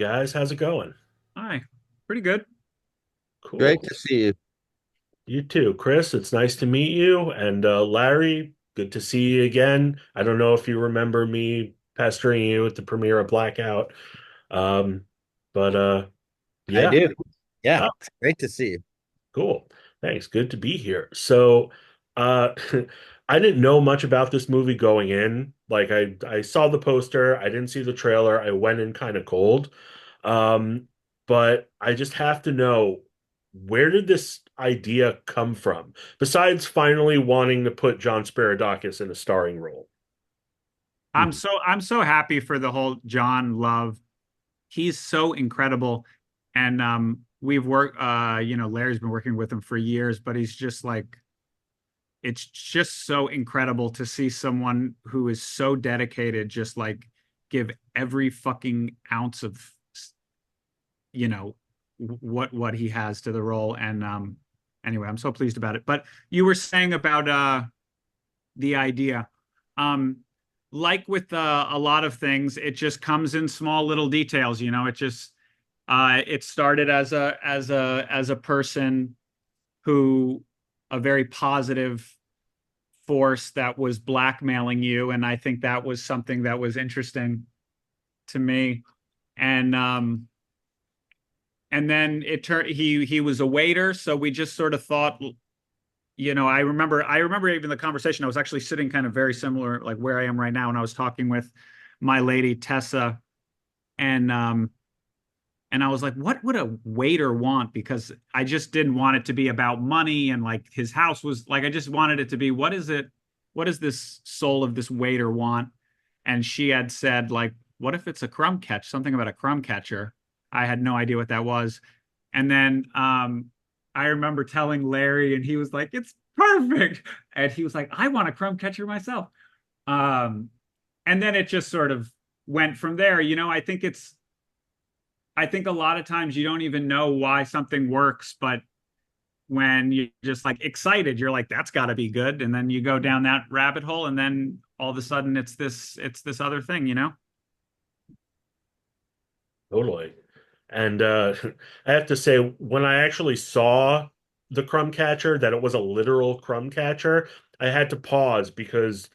guys. How's it going? Hi. Pretty good. Cool. Great to see you. You too, Chris. It's nice to meet you. And Larry, good to see you again. I don't know if you remember me pestering you at the premiere of Blackout. Um, but I yeah, do. Yeah, uh, it's great to see you. cool. Thanks. Good to be here. So, uh, I didn't know much about this movie going in. Like I saw the poster, I didn't see the trailer. I went in kind of cold. Um, but I just have to know, where did this idea come from? Besides finally wanting to put John Sparadakis in a starring role. Mhm. I'm so happy for the whole John Love. He's so incredible. And we've worked Larry's been working with him for years, but he's just like it's just so incredible to see someone who is so dedicated just like give every fucking ounce of you know what he has to the role. And anyway, I'm so pleased about it. But you were saying about the idea. Um, like with a lot of things, it just comes in small little details. It just it started as a person who a very positive force that was blackmailing you, and I think that was something that was interesting to me. And then it turned he was a waiter, so we just sort of thought, I remember even the conversation. I was actually sitting kind of very similar, like where I am right now, and I was talking with my lady Tessa, and I was like, what would a waiter want? Because I just didn't want it to be about money and like his house was like I just wanted it to be what is it? What does this soul of this waiter want? And she had said like, what if it's a crumb catch? Something about a crumb catcher. I had no idea what that was. And then I remember telling Larry, and he was like, "It's perfect." And he was like, "I want a crumb catcher myself." Um, and then it just sort of went from there. I think a lot of times you don't even know why something works, but when you're just like excited, you're like, "That's got to be good." And then you go down that rabbit hole, and then all of a sudden it's this other thing. Totally. And I have to say, when I actually saw the crumb catcher, that it was a literal crumb catcher, I had to pause because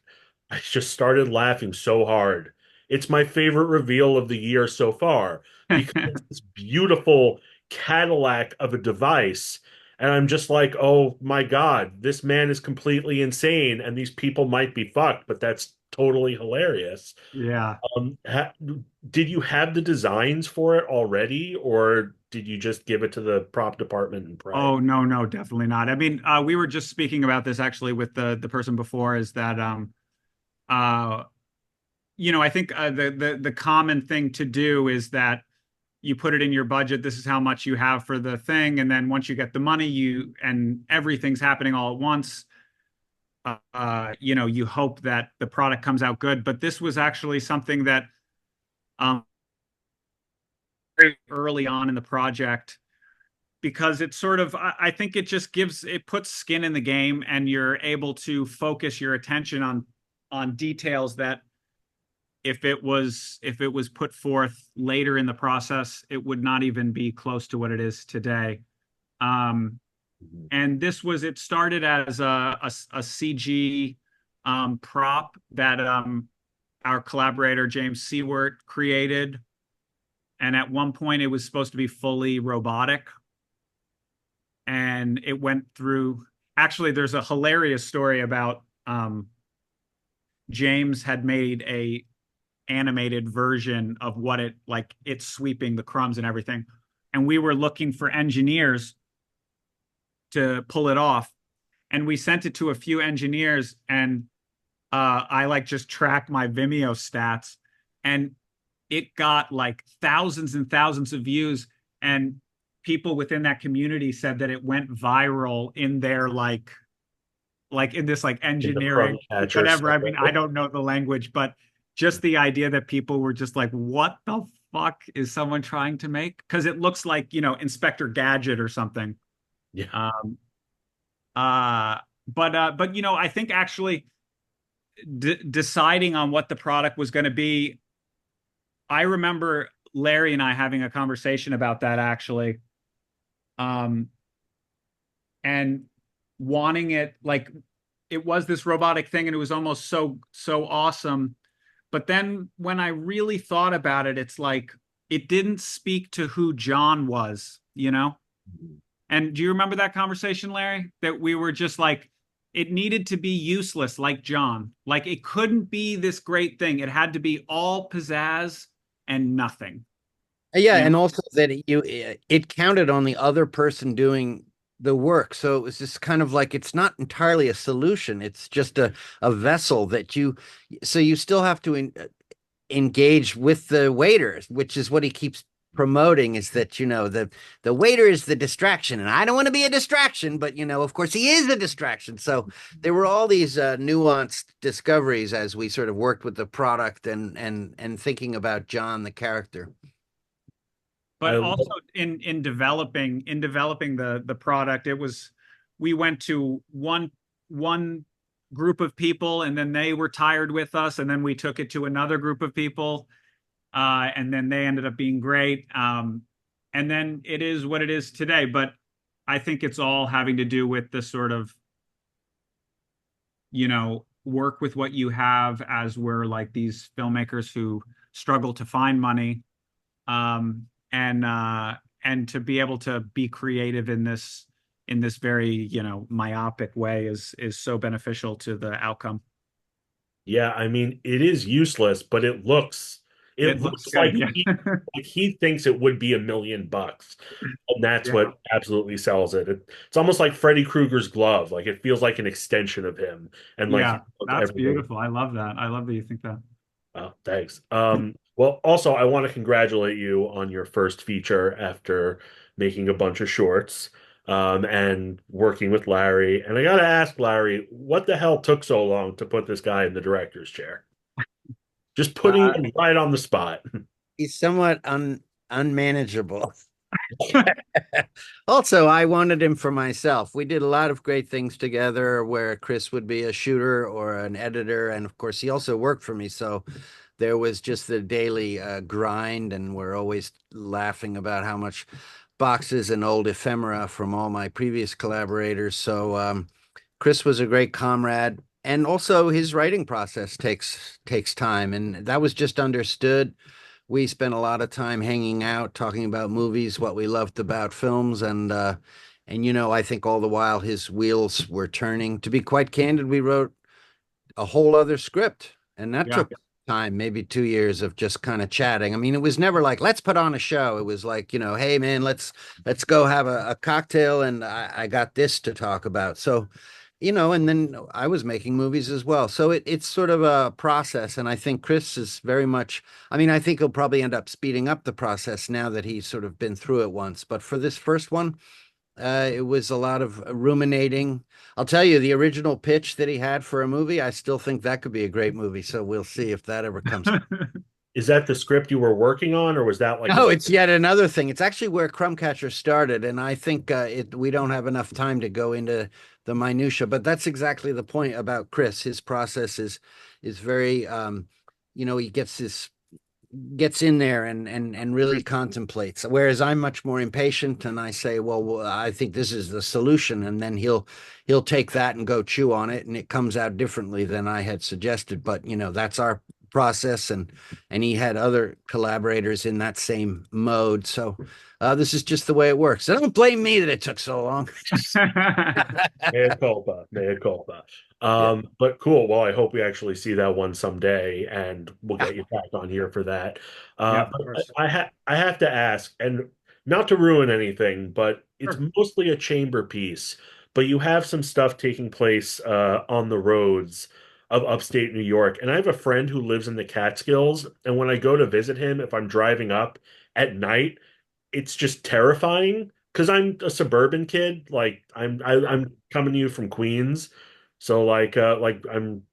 I just started laughing so hard. It's my favorite reveal of the year so far because it's this beautiful Cadillac of a device. And I'm just like, oh my God, this man is completely insane, and these people might be fucked, but that's totally hilarious. Yeah. Ha did you have the designs for it already, or did you just give it to the prop department and pray? Oh no, no, definitely not. I mean, we were just speaking about this actually with the person before. Is that uh I think the common thing to do is that you put it in your budget. This is how much you have for the thing, and then once you get the money, you and everything's happening all at once. You hope that the product comes out good. But this was actually something that um very early on in the project because it's sort of I think it puts skin in the game, and you're able to focus your attention on details that if it was put forth later in the process, it would not even be close to what it is today. Um, Mhm. and it started as a CG prop that our collaborator James Seward created, and at one point it was supposed to be fully robotic, and it went through. Actually, there's a hilarious story about James had made a animated version of what it like it's sweeping the crumbs and everything. And we were looking for engineers to pull it off. And we sent it to a few engineers, and I like just tracked my Vimeo stats, and it got like thousands and thousands of views. And people within that community said that it went viral in their like in this like In the crumb engineering catcher whatever. I mean, I circle. don't know the language, but just the idea that people were just like, what the fuck is someone trying to make? Because it looks like, Inspector Gadget or something. Yeah. um but I think actually deciding on what the product was going to be, I remember Larry and I having a conversation about that actually. Um, and wanting it like it was this robotic thing and it was almost so awesome. But then when I really thought about it, it's like it didn't speak to who John was, you know? And do you remember that conversation, Larry? That we were just like, it needed to be useless, like John. Like it couldn't be this great thing. It had to be all pizzazz and nothing. Yeah, You and know? also that it counted on the other person doing the work. So it was just kind of like it's not entirely a solution. It's just a vessel that so you still have to engage with the waiters, which is what he keeps promoting is that, the waiter is the distraction. And I don't want to be a distraction, but of course he is a distraction. So there were all these nuanced discoveries as we sort of worked with the product and thinking about John, the character. But also in developing the product, it was we went to one group of people and then they were tired with us and then we took it to another group of people and then they ended up being great and then it is what it is today. But I think it's all having to do with the sort of work with what you have, as we're like these filmmakers who struggle to find money, and to be able to be creative in this very myopic way is so beneficial to the outcome. Yeah, I mean, it is useless, but it It looks looks good, yeah. like he thinks it would be $1 million, and that's Yeah, what absolutely sells it. It's almost like Freddy Krueger's glove. Like it feels like an extension of him, and like yeah, that's everything. beautiful. I love that. I love that you think that. Oh, thanks. Well, also, I want to congratulate you on your first feature after making a bunch of shorts, and working with Larry. And I gotta ask, Larry, what the hell took so long to put this guy in the director's chair? Just putting Uh, him right on the spot. he's somewhat unmanageable. Also, I wanted him for myself. We did a lot of great things together where Chris would be a shooter or an editor. And of course, he also worked for me. So there was just the daily grind. And we're always laughing about how much boxes and old ephemera from all my previous collaborators. So Chris was a great comrade. And also his writing process takes time. And that was just understood. We spent a lot of time hanging out, talking about movies, what we loved about films, and I think all the while his wheels were turning. To be quite candid, we wrote a whole other script, and that Yeah. took time, maybe 2 years of just kind of chatting. I mean, it was never like, let's put on a show. It was like, hey man, let's go have a cocktail and I got this to talk about. So and then I was making movies as well. So it's sort of a process. And I think Chris is very much, I mean, I think he'll probably end up speeding up the process now that he's sort of been through it once. But for this first one, it was a lot of ruminating. I'll tell you, the original pitch that he had for a movie, I still think that could be a great movie. So we'll see if that ever comes. Is that the script you were working on, or was that like No, it's yet another thing. It's actually where Crumbcatcher started, and I think we don't have enough time to go into the minutia, but that's exactly the point about Chris. His process is very he gets in there and really contemplates. Whereas I'm much more impatient and I say, well, I think this is the solution, and then he'll take that and go chew on it, and it comes out differently than I had suggested. But that's our process, and he had other collaborators in that same mode. So this is just the way it works. So don't blame me that it took so long. mea culpa, mea culpa? Yeah. But cool. Well, I hope we actually see that one someday, and we'll get you back on here for that. Yeah, of But course. I have to ask, and not to ruin anything, but it's Sure. mostly a chamber piece. But you have some stuff taking place on the roads of upstate New York, and I have a friend who lives in the Catskills, and when I go to visit him, if I'm driving up at night, it's just terrifying because I'm a suburban kid. Like I'm coming to you from Queens, so like I'm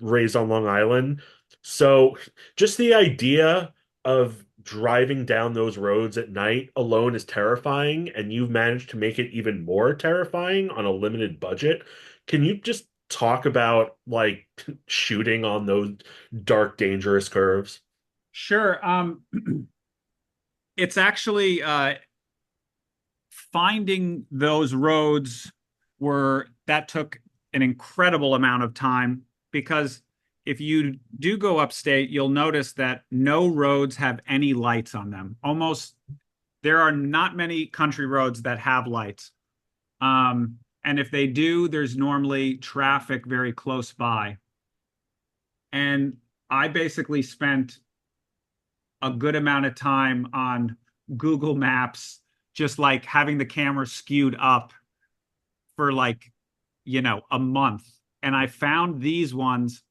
raised on Long Island. So just the idea of driving down those roads at night alone is terrifying, and you've managed to make it even more terrifying on a limited budget. Can you just talk about like shooting on those dark, dangerous curves? Sure. it's actually finding those roads that took an incredible amount of time because if you do go upstate, you'll notice that no roads have any lights on them. Almost there are not many country roads that have lights. And if they do, there's normally traffic very close by. And I basically spent a good amount of time on Google Maps, just like having the camera skewed up for like, a month. And I found these ones,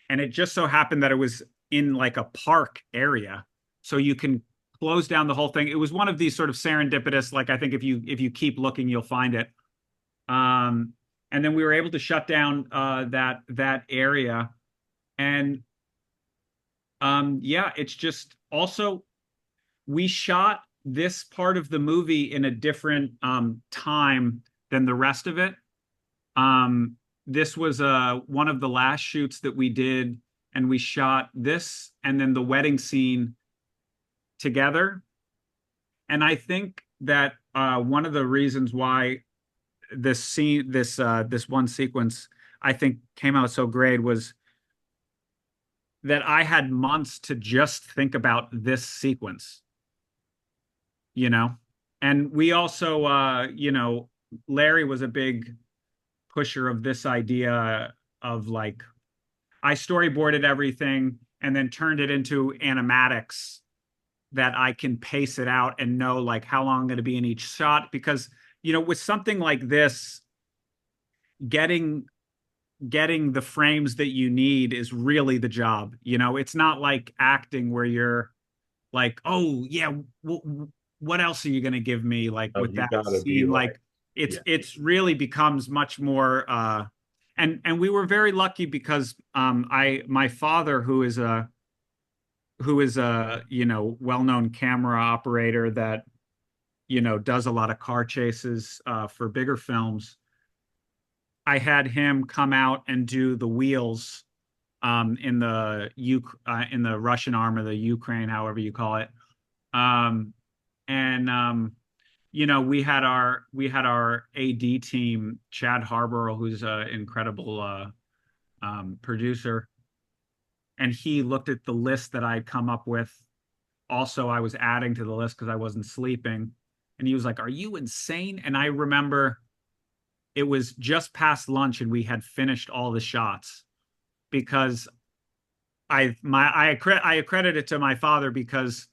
and it just so happened that it was in like a park area. So you can close down the whole thing. It was one of these sort of serendipitous, like I think if you keep looking, you'll find it. And then we were able to shut down that area. And yeah, it's just also we shot this part of the movie in a different time than the rest of it. This was one of the last shoots that we did, and we shot this and then the wedding scene together. And I think that one of the reasons why this scene, this one sequence, I think came out so great was that I had months to just think about this sequence, and we also, Larry was a big pusher of this idea of like, I storyboarded everything and then turned it into animatics that I can pace it out and know like how long I'm going to be in each shot. Because, with something like this, getting the frames that you need is really the job. It's not like acting where you're like, oh yeah, what else are you going to give me like Oh, with you that gotta be scene? like, Like it's yeah. it's really becomes much more and we were very lucky because my father who is a well-known camera operator that does a lot of car chases for bigger films. I had him come out and do the wheels in the Russian arm or the Ukraine, however you call it. Um, and we had our AD team, Chad Harborough, who's an incredible producer, and he looked at the list that I'd come up with. Also, I was adding to the list because I wasn't sleeping, and he was like, "Are you insane?" And I remember it was just past lunch, and we had finished all the shots because I accredit it to my father because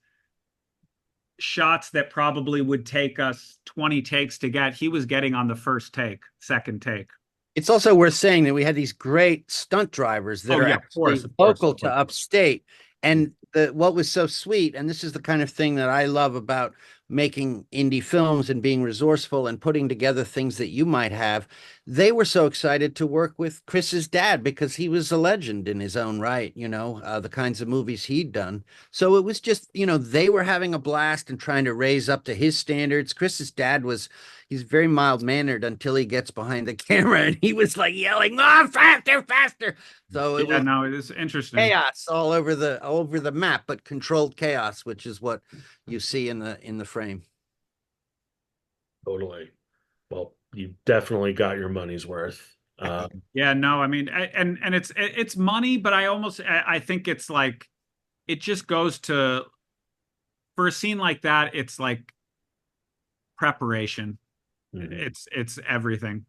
shots that probably would take us 20 takes to get, he was getting on the first take, second take. It's also worth saying that we had these great stunt drivers that Oh are yeah, of course, actually of course, local of to course. upstate. And what was so sweet, and this is the kind of thing that I love about making indie films and being resourceful and putting together things that you might have. They were so excited to work with Chris's dad because he was a legend in his own right, the kinds of movies he'd done. So it was just, they were having a blast and trying to raise up to his standards. Chris's dad he's very mild mannered until he gets behind the camera and he was like yelling, "Oh, faster, faster." So it Yeah, was no, it is interesting. chaos all over the map, but controlled chaos, which is what you see in the frame. Totally. Well, you definitely got your money's worth. Yeah, no, I mean, and it's money, but I think it's like it just goes to for a scene like that, it's like preparation. Mhm. It's everything.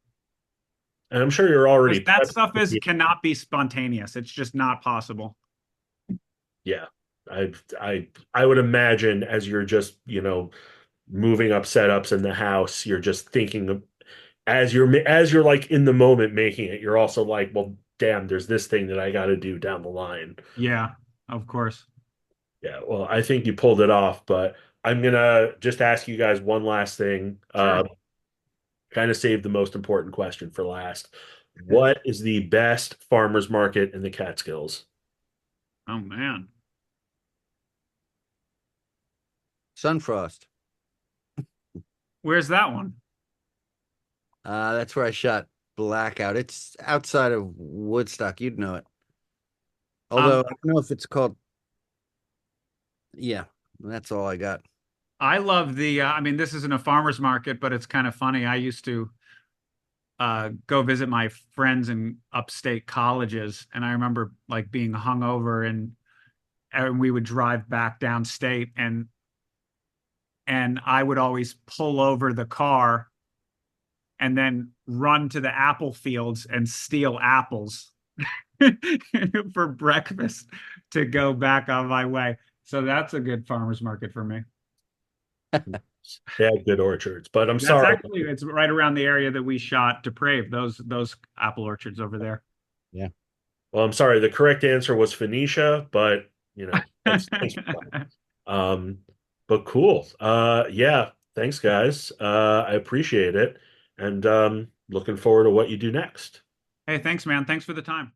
And I'm sure you're already Because that prepped. stuff is cannot be spontaneous. It's just not possible. Yeah. I would imagine as you're just, moving up setups in the house, you're just thinking of as you're like in the moment making it, you're also like, well, damn, there's this thing that I got to do down the line. Yeah, of course. Yeah, well, I think you pulled it off, but I'm gonna just ask you guys one last thing. Sure. Kind of save the most important question for last. What is the best farmers market in the Catskills? Oh man. Sunfrost. Where's that one? That's where I shot Blackout. It's outside of Woodstock. You'd know it. Although Um, I don't know if it's called. Yeah. That's all I got. I love the, I mean, this isn't a farmer's market, but it's kind of funny. I used to go visit my friends in upstate colleges, and I remember like being hungover and we would drive back downstate and I would always pull over the car and then run to the apple fields and steal apples for breakfast to go back on my way. So that's a good farmer's market for me. They have good orchards, but I'm That's sorry. actually it's right around the area that we shot Depraved, those apple orchards over there. Well, I'm sorry. The correct answer was Phoenicia, but thanks for playing. But cool. Yeah, thanks, guys. I appreciate it, and looking forward to what you do next. Hey, thanks, man. Thanks for the time.